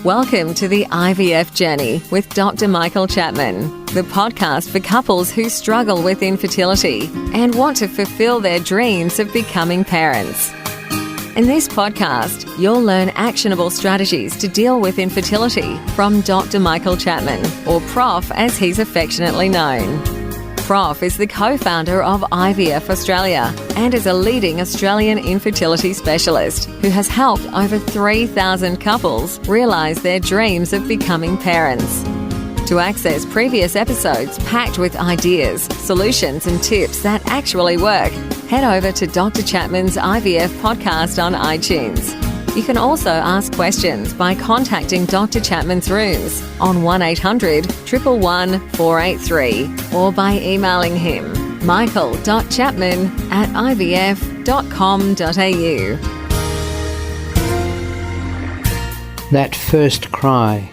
Welcome to the IVF Journey with Dr. Michael Chapman, the podcast for couples who struggle with infertility and want to fulfill their dreams of becoming parents. In this podcast, you'll learn actionable strategies to deal with infertility from Dr. Michael Chapman, or Prof as he's affectionately known. Prof is the co-founder of IVF Australia and is a leading Australian infertility specialist who has helped over 3,000 couples realise their dreams of becoming parents. To access previous episodes packed with ideas, solutions and tips that actually work, head over to Dr. Chapman's IVF podcast on iTunes. You can also ask questions by contacting Dr. Chapman's rooms on 1800 111 483 or by emailing him michael.chapman@ivf.com.au. That first cry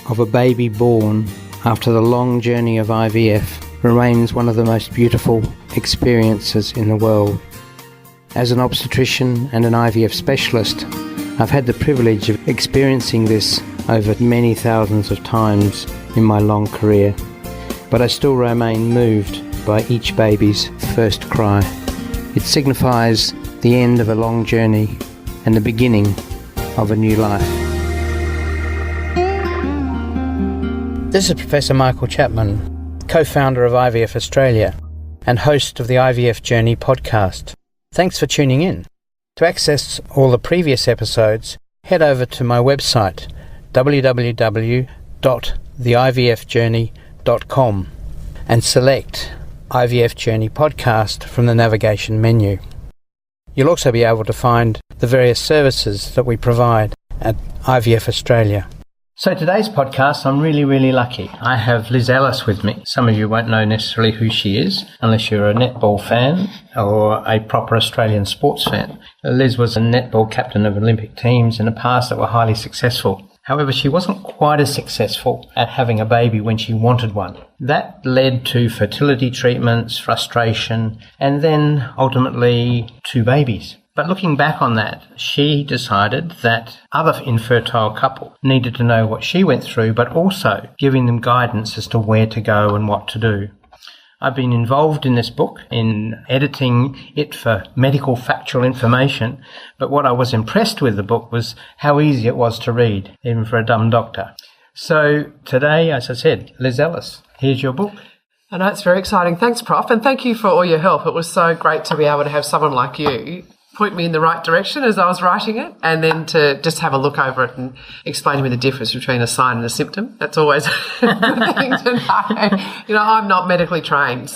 of a baby born after the long journey of IVF remains one of the most beautiful experiences in the world. As an obstetrician and an IVF specialist, I've had the privilege of experiencing this over many thousands of times in my long career, but I still remain moved by each baby's first cry. It signifies the end of a long journey and the beginning of a new life. This is Professor Michael Chapman, co-founder of IVF Australia and host of the IVF Journey podcast. Thanks for tuning in. To access all the previous episodes, head over to my website www.theivfjourney.com and select IVF Journey Podcast from the navigation menu. You'll also be able to find the various services that we provide at IVF Australia. So today's podcast, I'm really lucky. I have Liz Ellis with me. Some of you won't know necessarily who she is, unless you're a netball fan or a proper Australian sports fan. Liz was a netball captain of Olympic teams in the past that were highly successful. However, she wasn't quite as successful at having a baby when she wanted one. That led to fertility treatments, frustration, and then ultimately 2 babies. But looking back on that, she decided that other infertile couple needed to know what she went through, but also giving them guidance as to where to go and what to do. I've been involved in this book, in editing it for medical factual information, but what I was impressed with the book was how easy it was to read, even for a dumb doctor. So today, as I said, Liz Ellis, here's your book. I know, it's very exciting. Thanks, Prof, and thank you for all your help. It was so great to be able to have someone like you point me in the right direction as I was writing it, and then to just have a look over it and explain to me the difference between a sign and a symptom. That's always a good thing to know. You know, I'm not medically trained,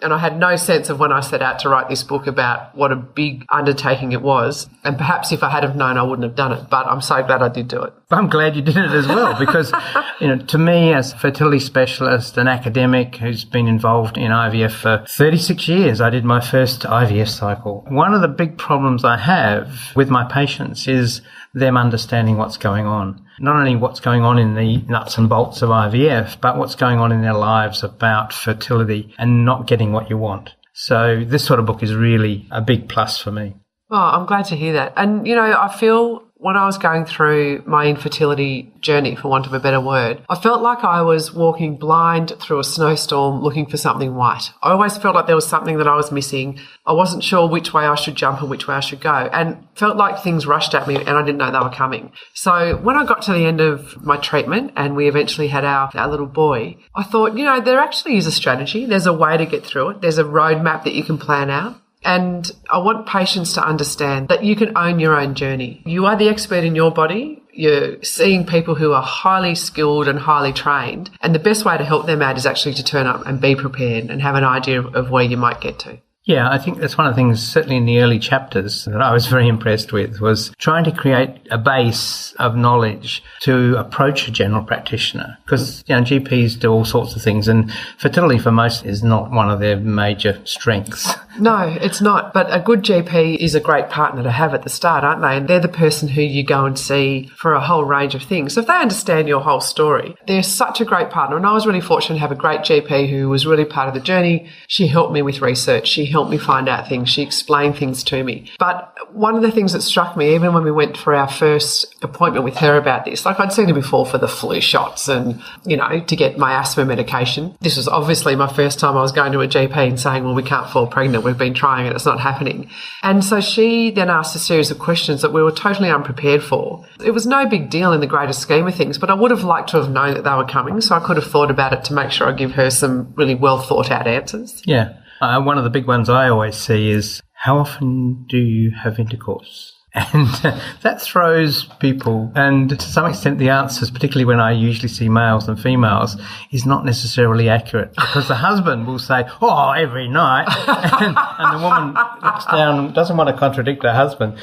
and I had no sense of when I set out to write this book about what a big undertaking it was. And perhaps if I had have known, I wouldn't have done it. But I'm so glad I did do it. I'm glad you did it as well, because, to me as a fertility specialist, an academic who's been involved in IVF for 36 years, I did my first IVF cycle. One of the big problems I have with my patients is them understanding what's going on. Not only what's going on in the nuts and bolts of IVF, but what's going on in their lives about fertility and not getting what you want. So this sort of book is really a big plus for me. Oh, I'm glad to hear that. And, I feel when I was going through my infertility journey, for want of a better word, I felt like I was walking blind through a snowstorm looking for something white. I always felt like there was something that I was missing. I wasn't sure which way I should jump and which way I should go, and felt like things rushed at me and I didn't know they were coming. So when I got to the end of my treatment and we eventually had our little boy, I thought, there actually is a strategy. There's a way to get through it. There's a roadmap that you can plan out. And I want patients to understand that you can own your own journey. You are the expert in your body. You're seeing people who are highly skilled and highly trained. And the best way to help them out is actually to turn up and be prepared and have an idea of where you might get to. Yeah, I think that's one of the things, certainly in the early chapters, that I was very impressed with, was trying to create a base of knowledge to approach a general practitioner. Because, GPs do all sorts of things, and fertility for most is not one of their major strengths. No, it's not. But a good GP is a great partner to have at the start, aren't they? And they're the person who you go and see for a whole range of things. So if they understand your whole story, they're such a great partner. And I was really fortunate to have a great GP who was really part of the journey. She helped me with research. She helped helped me find out things. She explained things to me. But one of the things that struck me, even when we went for our first appointment with her about this, like I'd seen her before for the flu shots and, to get my asthma medication. This was obviously my first time I was going to a GP and saying, well, we can't fall pregnant. We've been trying it. It's not happening. And so she then asked a series of questions that we were totally unprepared for. It was no big deal in the greater scheme of things, but I would have liked to have known that they were coming, so I could have thought about it to make sure I give her some really well thought out answers. Yeah. One of the big ones I always see is, how often do you have intercourse? And that throws people, and to some extent the answers, particularly when I usually see males and females, is not necessarily accurate, because the husband will say, oh, every night, and the woman looks down, doesn't want to contradict her husband,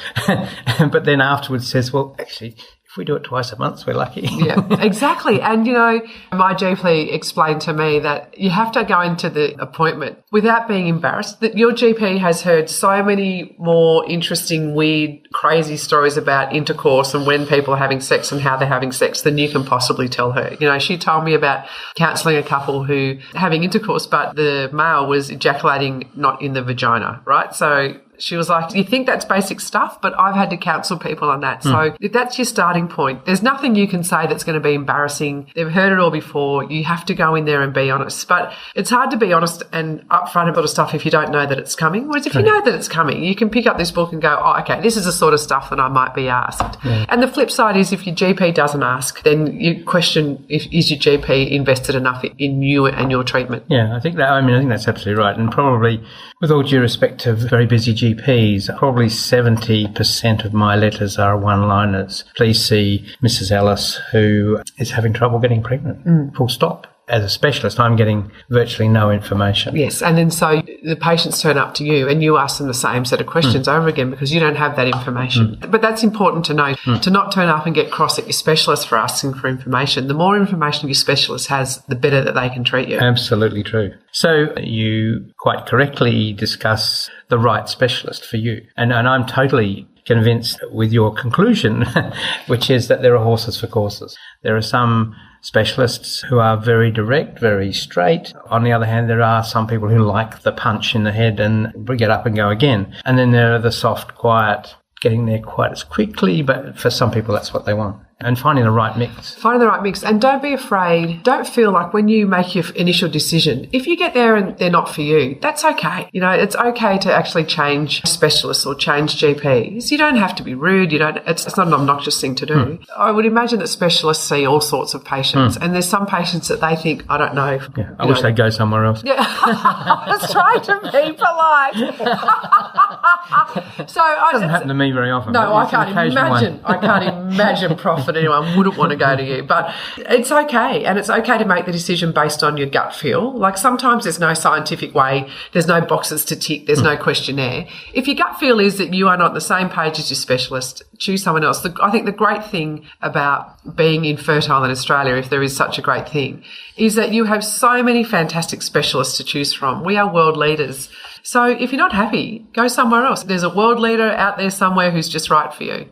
but then afterwards says, well, actually, if we do it twice a month, we're lucky. Yeah, exactly. And, my GP explained to me that you have to go into the appointment without being embarrassed, that your GP has heard so many more interesting, weird, crazy stories about intercourse and when people are having sex and how they're having sex than you can possibly tell her. She told me about counselling a couple who having intercourse, but the male was ejaculating not in the vagina, right? So she was like, you think that's basic stuff, but I've had to counsel people on that. So if that's your starting point, there's nothing you can say that's going to be embarrassing. They've heard it all before. You have to go in there and be honest. But it's hard to be honest and upfront about stuff if you don't know that it's coming. Whereas if you know that it's coming, you can pick up this book and go, oh, okay, this is the sort of stuff that I might be asked. Yeah. And the flip side is if your GP doesn't ask, then you question is your GP invested enough in you and your treatment. Yeah, I think that's absolutely right. And probably, with all due respect to very busy GPs, probably 70% of my letters are one-liners. Please see Mrs. Ellis, who is having trouble getting pregnant. Full stop. As a specialist, I'm getting virtually no information. Yes, and then so the patients turn up to you and you ask them the same set of questions over again because you don't have that information. But that's important to know, to not turn up and get cross at your specialist for asking for information. The more information your specialist has, the better that they can treat you. Absolutely true. So you quite correctly discuss the right specialist for you. And I'm totally convinced with your conclusion, which is that there are horses for courses. There are some specialists who are very direct, very straight. On the other hand, there are some people who like the punch in the head and get up and go again. And then there are the soft, quiet, getting there quite as quickly, but for some people that's what they want. And finding the right mix. Finding the right mix. And don't be afraid. Don't feel like when you make your initial decision, if you get there and they're not for you, that's okay. It's okay to actually change specialists or change GPs. You don't have to be rude. It's not an obnoxious thing to do. I would imagine that specialists see all sorts of patients. And there's some patients that they think, I don't know. Yeah, I wish they'd go somewhere else. Yeah. I was trying to be polite. It doesn't happen to me very often. No, I can't imagine, Prof, that anyone wouldn't want to go to you. But it's okay. And it's okay to make the decision based on your gut feel. Like sometimes there's no scientific way. There's no boxes to tick. There's no questionnaire. If your gut feel is that you are not on the same page as your specialist, choose someone else. I think the great thing about being infertile in Australia, if there is such a great thing, is that you have so many fantastic specialists to choose from. We are world leaders. So if you're not happy, go somewhere else. There's a world leader out there somewhere who's just right for you.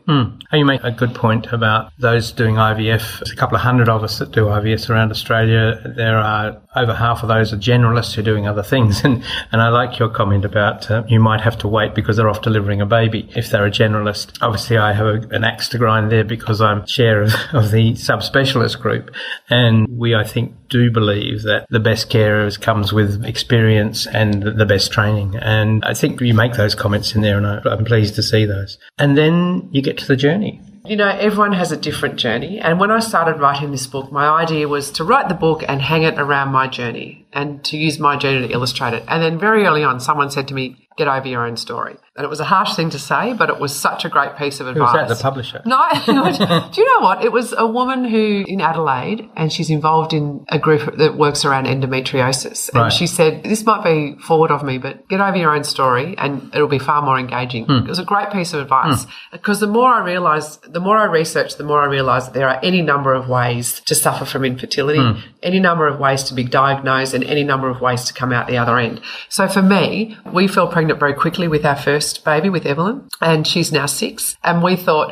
You make a good point about those doing IVF. There's a couple of hundred of us that do IVF around Australia. There are over half of those are generalists who are doing other things. And I like your comment about you might have to wait because they're off delivering a baby if they're a generalist. Obviously, I have an axe to grind there because I'm chair of the subspecialist group. And we, I think, do believe that the best care comes with experience and the best training. And I think you make those comments in there, and I'm pleased to see those. And then you get to the journey. Everyone has a different journey. And when I started writing this book, my idea was to write the book and hang it around my journey and to use my journey to illustrate it. And then very early on, someone said to me, get over your own story. And it was a harsh thing to say, but it was such a great piece of advice. Who was that, the publisher? No. Do you know what? It was a woman who in Adelaide, and she's involved in a group that works around endometriosis. And she said, this might be forward of me, but get over your own story and it'll be far more engaging. It was a great piece of advice because the more I researched, the more I realised that there are any number of ways to suffer from infertility, any number of ways to be diagnosed and any number of ways to come out the other end. So for me, we fell pregnant very quickly with our first baby, with Evelyn, and she's now 6. And we thought,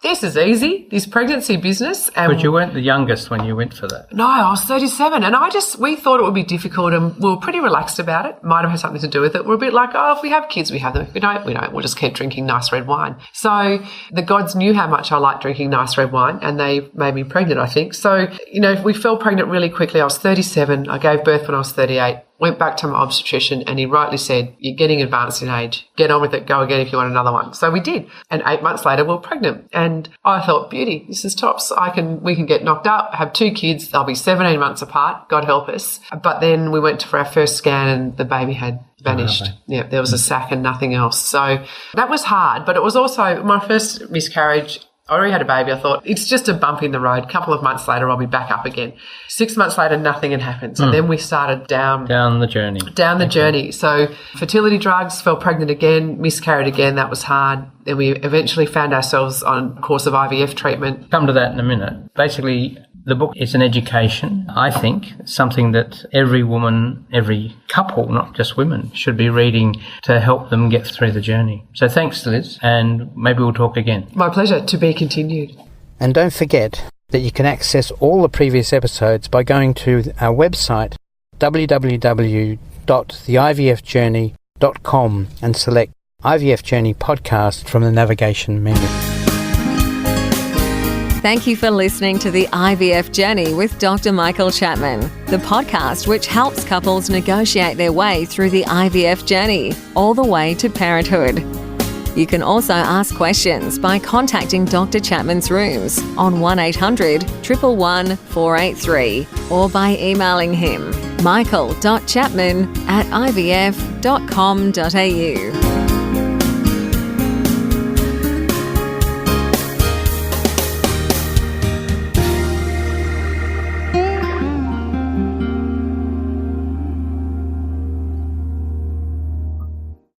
this is easy, this pregnancy business. But you weren't the youngest when you went for that. No, I was 37, and we thought it would be difficult, and we were pretty relaxed about it. Might have had something to do with it. We're a bit like, if we have kids, we have them. If we don't, we don't. We'll just keep drinking nice red wine. So the gods knew how much I liked drinking nice red wine, and they made me pregnant, I think. So, we fell pregnant really quickly. I was 37. I gave birth when I was 38. Went back to my obstetrician, and he rightly said, you're getting advanced in age. Get on with it. Go again if you want another one. So we did. And 8 months later, we were pregnant. And I thought, beauty, this is tops. We can get knocked up, have 2 kids. They'll be 17 months apart. God help us. But then we went for our first scan, and the baby had vanished. Yeah, there was a sac and nothing else. So that was hard. But it was also my first miscarriage. I already had a baby. I thought, it's just a bump in the road. A couple of months later, I'll be back up again. 6 months later, nothing had happened. So then we started down the journey. Journey. So fertility drugs, fell pregnant again, miscarried again. That was hard. Then we eventually found ourselves on a course of IVF treatment. Come to that in a minute. Basically, the book is an education, I think, something that every woman, every couple, not just women, should be reading to help them get through the journey. So thanks, Liz, and maybe we'll talk again. My pleasure. To be continued. And don't forget that you can access all the previous episodes by going to our website, www.theivfjourney.com, and select IVF Journey Podcast from the navigation menu. Thank you for listening to the IVF Journey with Dr. Michael Chapman, the podcast which helps couples negotiate their way through the IVF journey, all the way to parenthood. You can also ask questions by contacting Dr. Chapman's rooms on 1800 111 483 or by emailing him michael.chapman@ivf.com.au.